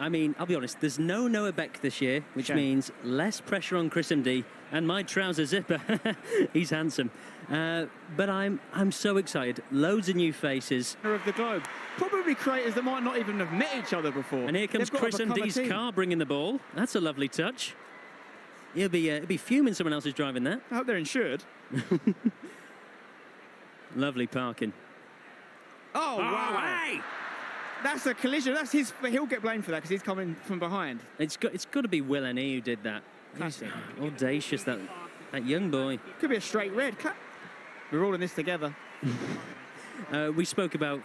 I mean, I'll be honest, there's no Noah Beck this year, which means less pressure on Chris MD and my trouser zipper. He's handsome. But I'm so excited. Loads of new faces. Of the globe. Probably creators that might not even have met each other before. And here comes Chris MD's car bringing the ball. That's a lovely touch. He'll be fuming someone else is driving that. I hope they're insured. Lovely parking. Oh, wow. Hey! That's a collision. That's his. He'll get blamed for that because he's coming from behind. It's got to be Will N.E. who did that. Classic. Audacious, that young boy. Could be a straight red. We're all in this together. We spoke about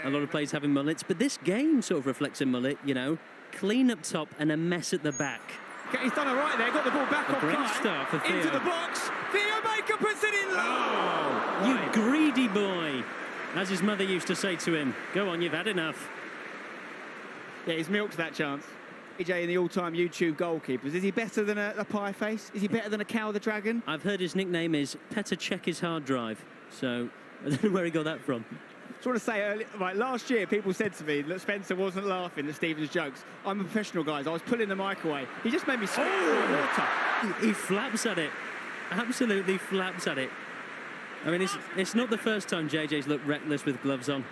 a lot of players having mullets, but this game sort of reflects a mullet, you know. Clean up top and a mess at the back. Okay, he's done it right there. Got the ball back off Great start for Theo. Into the box. Theo Baker puts it in low. You greedy boy, as his mother used to say to him. Go on, you've had enough. Yeah, he's milked that chance. AJ in the all-time YouTube goalkeepers. Is he better than a pie face? Is he better than a cow the dragon? I've heard his nickname is Petr Cech's hard drive, so I don't know where he got that from. I just want to say, right, last year people said to me that Spencer wasn't laughing at Stephen's jokes. I'm a professional, guys. I was pulling the mic away. He just made me spit water. He flaps at it. Absolutely flaps at it. I mean, it's not the first time JJ's looked reckless with gloves on.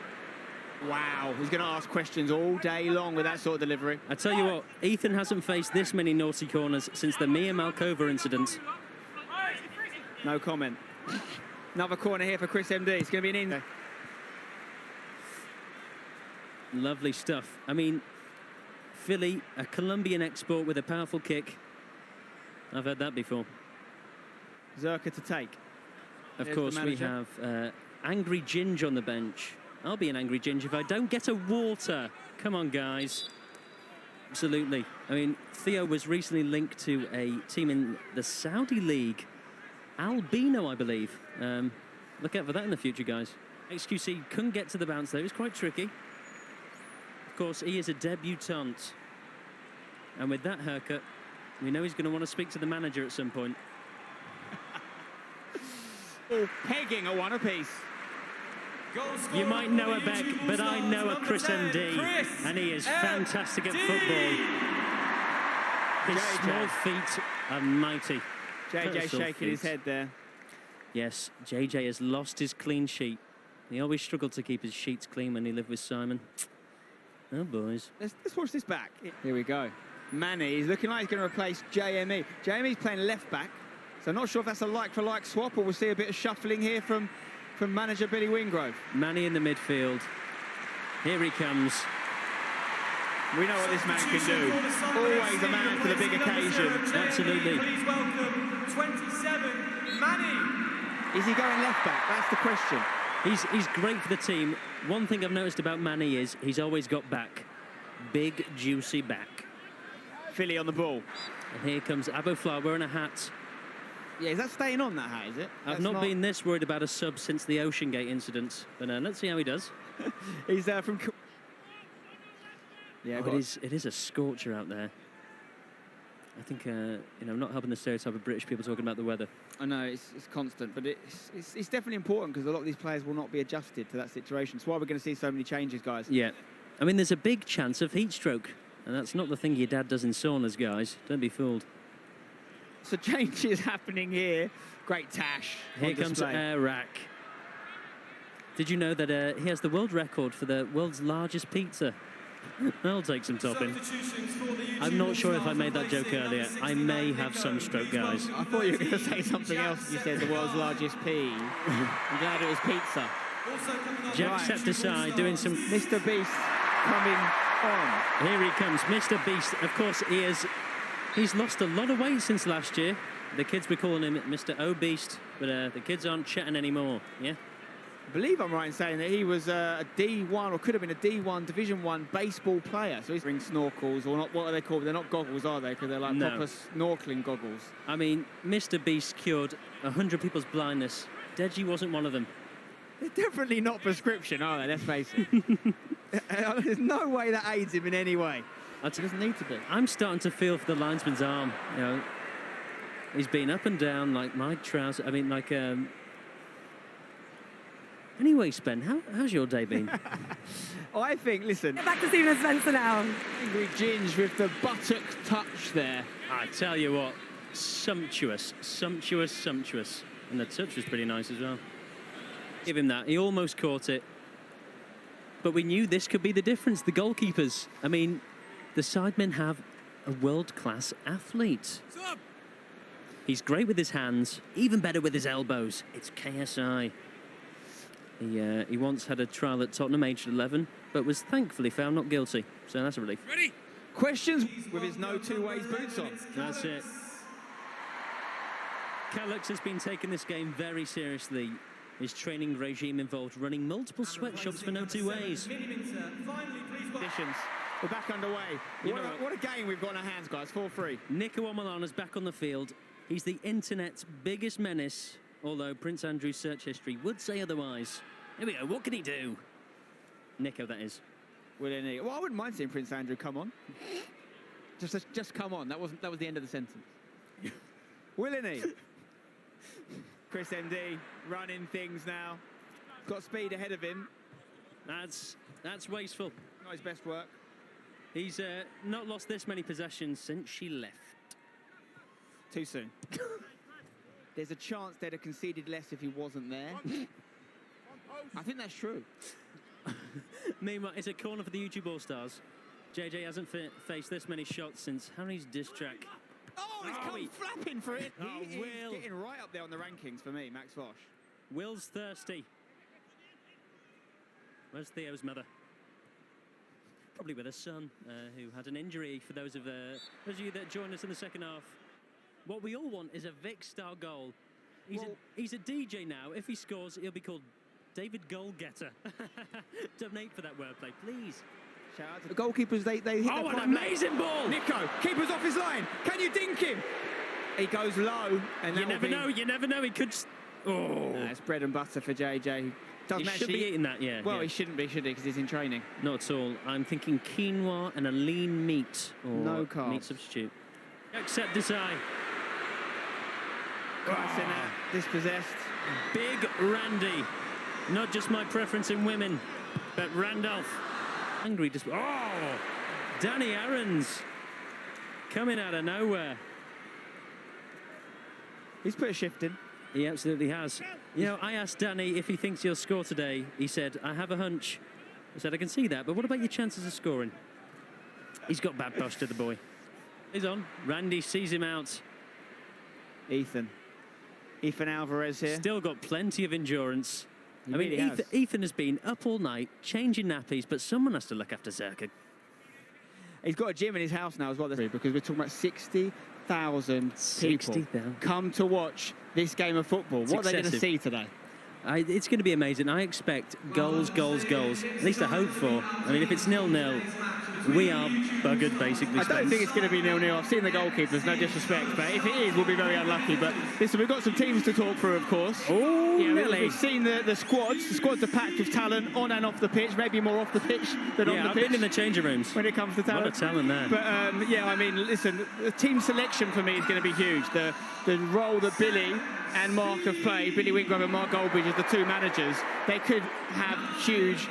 Wow, he's going to ask questions all day long with that sort of delivery. I tell you what, Ethan hasn't faced this many naughty corners since the Mia Malkova incident. No comment. Another corner here for Chris MD. It's going to be an in. Lovely stuff. I mean, Philly, a Colombian export with a powerful kick. I've heard that before. Zerka to take. Of course, we have Angry Ginge on the bench. I'll be an Angry Ginge if I don't get a water. Come on, guys. Absolutely. I mean, Theo was recently linked to a team in the Saudi League. Albino, I believe. Look out for that in the future, guys. XQC couldn't get to the bounce, though. It was quite tricky. Of course, he is a debutant. And with that haircut, we know he's going to want to speak to the manager at some point. All pegging at one apiece. You might know a Beck, but I know a Chris MD, and he is fantastic at football. His small feet are mighty. JJ shaking his head there. Yes, JJ has lost his clean sheet. He always struggled to keep his sheets clean when he lived with Simon. Oh, boys. Let's watch this back. Here we go. Manny, he's looking like he's going to replace JME. JME's playing left back, so I'm not sure if that's a like-for-like swap, or we'll see a bit of shuffling here from manager Billy Wingrove. Manny in the midfield. Here he comes. We know what this man can do. Always a man for the big occasion. Absolutely. Please welcome 27, Manny. Is he going left back? That's the question. He's great for the team. One thing I've noticed about Manny is he's always got back. Big, juicy back. Philly on the ball. And here comes Abo Flower wearing a hat. Yeah, is that staying on, that hat, is it? I've not been this worried about a sub since the Ocean Gate incident. But let's see how he does. He's from... Yeah, but it is a scorcher out there. I think, not helping the stereotype of British people talking about the weather. I know, it's constant, but it's definitely important because a lot of these players will not be adjusted to that situation. That's why we're going to see so many changes, guys. Yeah. I mean, there's a big chance of heat stroke. And that's not the thing your dad does in saunas, guys. Don't be fooled. So changes happening here. Great Tash. Here comes Rack. Did you know that he has the world record for the world's largest pizza? I'll take some topping. I'm not sure if I made that joke earlier. I may have sunstroke, guys. I thought you were going to say something else. You said the world's largest pea. I'm glad it was pizza. Jacksepticeye doing some... Mr. Beast coming on. Here he comes, Mr. Beast. Of course, he's lost a lot of weight since last year. The kids were calling him Mr. O-Beast, but the kids aren't chatting anymore, yeah? I believe I'm right in saying that he was a D1, or could have been a D1, Division 1 baseball player. So he's wearing snorkels, or not, what are they called? They're not goggles, are they? Because they're like proper snorkeling goggles. I mean, Mr. Beast cured 100 people's blindness. Deji wasn't one of them. They're definitely not prescription, are they? Let's face it. There's no way that aids him in any way. It doesn't need to be. I'm starting to feel for the linesman's arm. You know, he's been up and down like my trousers. I mean, like Anyway, Spen, how's your day been? I think, listen, Get back to Steven Spencer now. Angry Ginge with the buttock touch there. I tell you what, sumptuous, sumptuous, sumptuous. And the touch was pretty nice as well. Give him that. He almost caught it. But we knew this could be the difference. The goalkeepers. I mean, the Sidemen have a world-class athlete. He's great with his hands, even better with his elbows. It's KSI. He once had a trial at Tottenham, aged 11, but was thankfully found not guilty. So that's a relief. Ready? Questions with his no two-ways boots on. That's it. Callux has been taking this game very seriously. His training regime involved running multiple sweatshops for no two ways. Conditions. We're back underway. What a game we've got in our hands, guys. 4-3. Nico Omolana's back on the field. He's the internet's biggest menace, although Prince Andrew's search history would say otherwise. Here we go. What can he do? Nico, that is. Well, I wouldn't mind seeing Prince Andrew come on. Just come on. That was the end of the sentence. Willing he? Chris MD running things now. Got speed ahead of him. That's wasteful. Not his best work. He's not lost this many possessions since she left. Too soon. There's a chance they'd have conceded less if he wasn't there. I think that's true. Meanwhile, it's a corner for the YouTube All-Stars. JJ hasn't faced this many shots since Harry's diss track. Oh, he's come flapping for it. Oh, He Will. is getting right up there on the rankings for me, Max Vosh. Will's thirsty. Where's Theo's mother? Probably with her son, who had an injury. For those of you that joined us in the second half, what we all want is a Vic-style goal. He's a DJ now. If he scores, he'll be called David Goalgetter. Donate for that wordplay, please. Shout out to the goalkeepers. They hit Oh, the an amazing ball! Nico, keeper's off his line. Can you dink him? He goes low, and You never know. You never know. He could. Oh, It's bread and butter for JJ. Doesn't he should be eating that. Yeah. Well, yeah. he shouldn't be, should he? Because he's in training. Not at all. I'm thinking quinoa and a lean meat or No carbs. meat substitute. Accept Desai. Crossing out, dispossessed. Big Randy. Not just my preference in women, but Randolph. Angry just. Oh! Danny Aarons. Coming out of nowhere. He's put a shift in. He absolutely has. You know, I asked Danny if he thinks he'll score today. He said, I have a hunch. I said, I can see that, but what about your chances of scoring? He's got bad posture, the boy. He's on. Randy sees him out. Ethan Alvarez here. Still got plenty of endurance. He I mean, really has. Ethan has been up all night, changing nappies, but someone has to look after Zerka. He's got a gym in his house now as well, because we're talking about 60,000 people 60,000. come to watch this game of football. It's what are they going to excessive. see today? It's going to be amazing. I expect goals, goals, goals. At least I hope for. I mean, if it's 0-0, we are buggered, basically. I don't think it's going to be 0-0. I've seen the goalkeepers, no disrespect, but if it is, we'll be very unlucky. But listen, we've got some teams to talk through, of course. Oh, yeah, really? We've seen the squads. The squads are packed with talent on and off the pitch, maybe more off the pitch than on the Yeah, I've pitch been in the changing rooms. when it comes to talent. What a talent there. But yeah, I mean, listen, the team selection for me is going to be huge. The role that Billy and Mark have played, Billy Wingrove and Mark Goldbridge as the two managers, they could have huge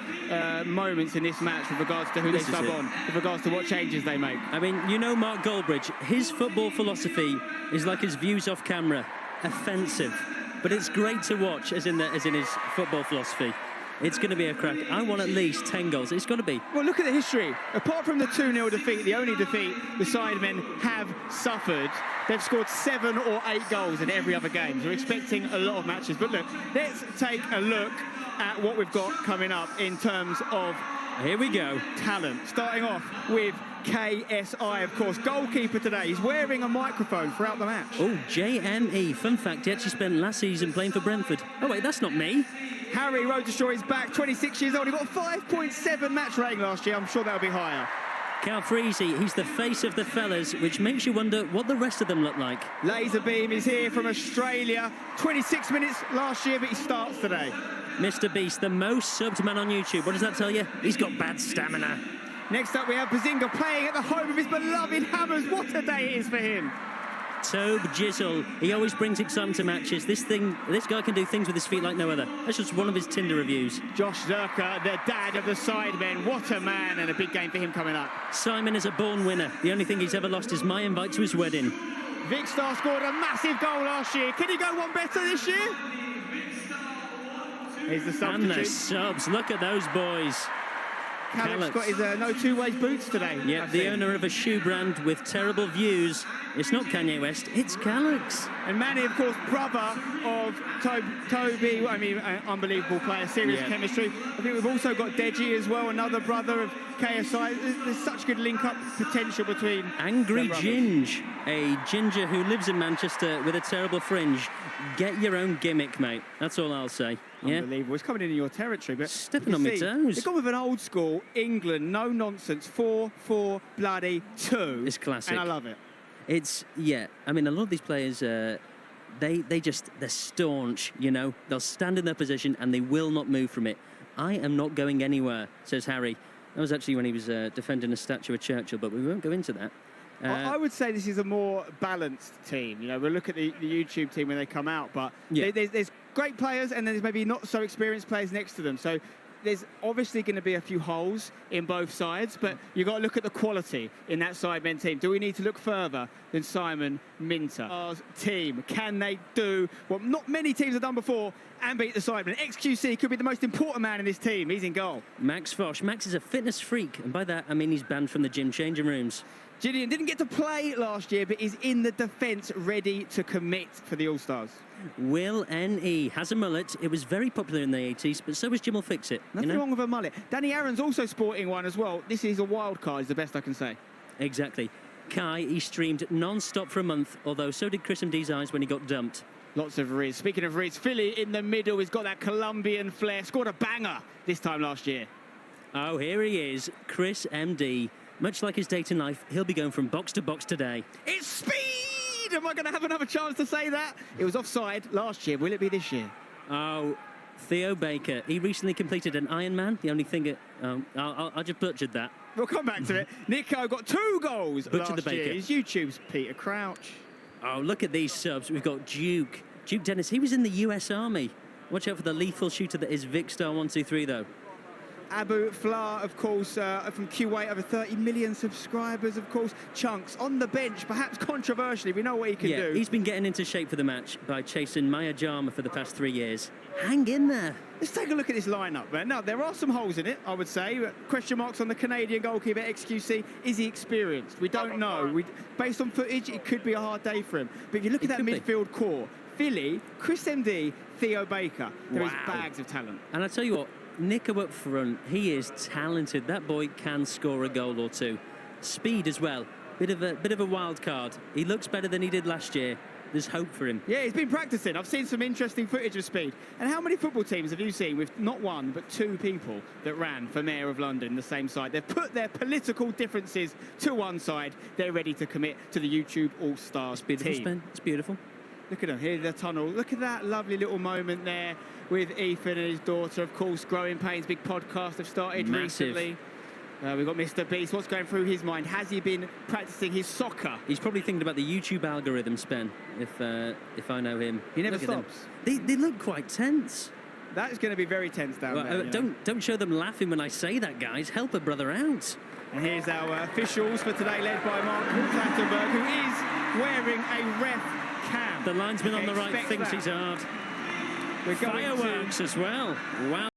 moments in this match with regards to who This they is sub it. on, with regards to what changes they make. I mean, you know Mark Goldbridge, his football philosophy is like his views off camera, offensive. But it's great to watch, as in his football philosophy. It's going to be a crack. I want at least 10 goals. It's got to be. Well, look at the history. Apart from the 2-0 defeat, the only defeat the Sidemen have suffered, they've scored 7 or 8 goals in every other game. So we're expecting a lot of matches. But look, let's take a look at what we've got coming up in terms of Here we go. talent. Starting off with KSI, of course. Goalkeeper today. He's wearing a microphone throughout the match. Oh, JME. Fun fact, he actually spent last season playing for Brentford. Oh, wait, that's not me. Harry Road to Shore is back, 26 years old. He got a 5.7 match rating last year. I'm sure that'll be higher. Cal Freezy, he's the face of the fellas, which makes you wonder what the rest of them look like. Laserbeam is here from Australia. 26 minutes last year, but he starts today. Mr. Beast, the most subbed man on YouTube. What does that tell you? He's got bad stamina. Next up, we have Bazinga playing at the home of his beloved Hammers. What a day it is for him. Tobe Jizzle. He always brings excitement to matches. This guy can do things with his feet like no other. That's just one of his Tinder reviews. Josh Zerka, the dad of the Sidemen. What a man, and a big game for him coming up. Simon is a born winner. The only thing he's ever lost is my invite to his wedding. Vicstar scored a massive goal last year. Can he go one better this year? Here's the substitute. And the subs. Look at those boys. Calip's got his no two-ways boots today. Yeah, the owner of a shoe brand with terrible views. It's not Kanye West, it's Calix. And Manny, of course, brother of Toby. I mean, unbelievable player, serious chemistry. I think we've also got Deji as well, another brother of KSI. There's such good link-up potential between Angry Ginge, a ginger who lives in Manchester with a terrible fringe. Get your own gimmick, mate. That's all I'll say. Yeah? Unbelievable. It's coming in your territory, but stepping on my toes. They've gone with an old school England, no nonsense, 4-4 bloody 2. It's classic. And I love it. It's, yeah, I mean, a lot of these players, they're staunch, you know. They'll stand in their position and they will not move from it. I am not going anywhere, says Harry. That was actually when he was defending a statue of Churchill, but we won't go into that. I would say this is a more balanced team. You know, we'll look at the YouTube team when they come out, but there's great players and there's maybe not so experienced players next to them. So there's obviously going to be a few holes in both sides, but you've got to look at the quality in that Sidemen team. Do we need to look further than Simon Minter? Our team, can they do what not many teams have done before and beat the Sidemen? XQC could be the most important man in this team. He's in goal. Max Foch. Max is a fitness freak, and by that I mean he's banned from the gym changing rooms. Gideon didn't get to play last year, but is in the defence, ready to commit for the All-Stars. Will N.E. has a mullet. It was very popular in the 80s, but so was Jim will fix it. Nothing wrong with a mullet. Danny Aaron's also sporting one as well. This is a wild card, is the best I can say. Exactly. Kai, he streamed non-stop for a month, although so did Chris MD's eyes when he got dumped. Lots of Riz. Speaking of Riz, Philly in the middle. He's got that Colombian flair. Scored a banger this time last year. Oh, here he is, Chris MD. Much like his dating life, he'll be going from box to box today. It's speed! Am I going to have another chance to say that? It was offside last year. Will it be this year? Oh, Theo Baker. He recently completed an Ironman. The only thing... I just butchered that. We'll come back to it. Nico got 2 goals butchered last year. His YouTube's Peter Crouch. Oh, look at these subs. We've got Duke. Duke Dennis. He was in the US Army. Watch out for the lethal shooter that is Vicstar123, though. Abu Fla, of course, from Kuwait, over 30 million subscribers, of course. Chunks on the bench, perhaps controversially. We know what he can do. He's been getting into shape for the match by chasing Maya Jama for the past 3 years. Hang in there. Let's take a look at this lineup, man. Now, there are some holes in it, I would say. Question marks on the Canadian goalkeeper, XQC. Is he experienced? We don't know. Based on footage, it could be a hard day for him. But if you look at that midfield core, Philly, Chris MD, Theo Baker, there is bags of talent. And I tell you what, Nico up front, he is talented. That boy can score a goal or two. Speed as well. Bit of a wild card. He looks better than he did last year. There's hope for him. Yeah, he's been practicing. I've seen some interesting footage of Speed. And how many football teams have you seen with not 1 but 2 people that ran for Mayor of London, the same side? They've put their political differences to one side. They're ready to commit to the YouTube All-Stars team. It's beautiful, Spen. It's beautiful. Look at him, here's the tunnel. Look at that lovely little moment there with Ethan and his daughter. Of course, Growing Pains, big podcast they've started recently. We've got Mr. Beast. What's going through his mind? Has he been practicing his soccer? He's probably thinking about the YouTube algorithm, Spen, if I know him. He never stops. They look quite tense. That is going to be very tense down there. Don't show them laughing when I say that, guys. Help a brother out. And here's our officials for today, led by Mark Clattenburg, who is wearing a ref cam. The linesman on the right thinks he's hard. Fireworks as well. Wow.